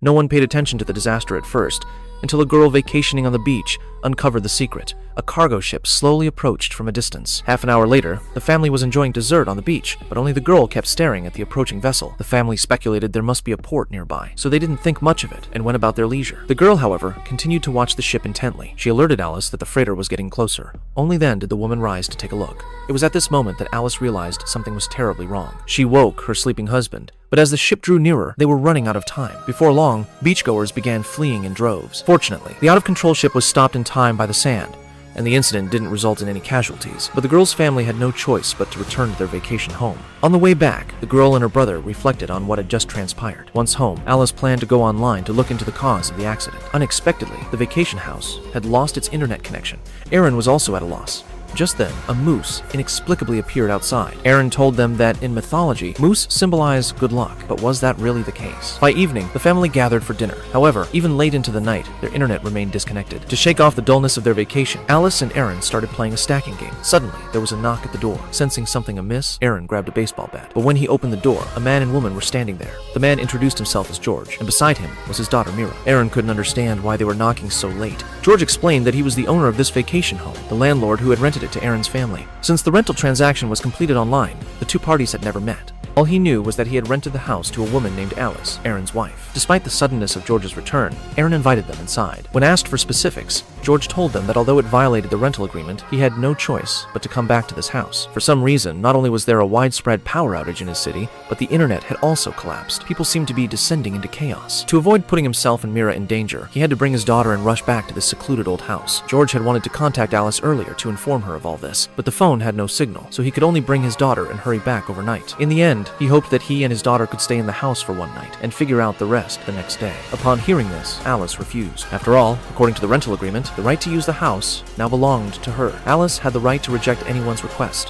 No one paid attention to the disaster at first, until a girl vacationing on the beach uncovered the secret. A cargo ship slowly approached from a distance. Half an hour later, the family was enjoying dessert on the beach, but only the girl kept staring at the approaching vessel. The family speculated there must be a port nearby, so they didn't think much of it and went about their leisure. The girl, however, continued to watch the ship intently. She alerted Alice that the freighter was getting closer. Only then did the woman rise to take a look. It was at this moment that Alice realized something was terribly wrong. She woke her sleeping husband, but as the ship drew nearer, they were running out of time. Before long, beachgoers began fleeing in droves. Fortunately, the out-of-control ship was stopped in time by the sand, and the incident didn't result in any casualties. But the girl's family had no choice but to return to their vacation home. On the way back, the girl and her brother reflected on what had just transpired. Once home, Alice planned to go online to look into the cause of the accident. Unexpectedly, the vacation house had lost its internet connection. Aaron was also at a loss. Just then, a moose inexplicably appeared outside. Aaron told them that in mythology, moose symbolize good luck, but was that really the case? By evening, the family gathered for dinner. However, even late into the night, their internet remained disconnected. To shake off the dullness of their vacation, Alice and Aaron started playing a stacking game. Suddenly, there was a knock at the door. Sensing something amiss, Aaron grabbed a baseball bat. But when he opened the door, a man and woman were standing there. The man introduced himself as George, and beside him was his daughter Mira. Aaron couldn't understand why they were knocking so late. George explained that he was the owner of this vacation home, the landlord who had rented it to Aaron's family. Since the rental transaction was completed online, the two parties had never met. All he knew was that he had rented the house to a woman named Alice, Aaron's wife. Despite the suddenness of George's return, Aaron invited them inside. When asked for specifics, George told them that although it violated the rental agreement, he had no choice but to come back to this house. For some reason, not only was there a widespread power outage in his city, but the internet had also collapsed. People seemed to be descending into chaos. To avoid putting himself and Mira in danger, he had to bring his daughter and rush back to this secluded old house. George had wanted to contact Alice earlier to inform her of all this, but the phone had no signal, so he could only bring his daughter and hurry back overnight. In the end, he hoped that he and his daughter could stay in the house for one night and figure out the rest the next day. Upon hearing this, Alice refused. After all, according to the rental agreement, the right to use the house now belonged to her. Alice had the right to reject anyone's request.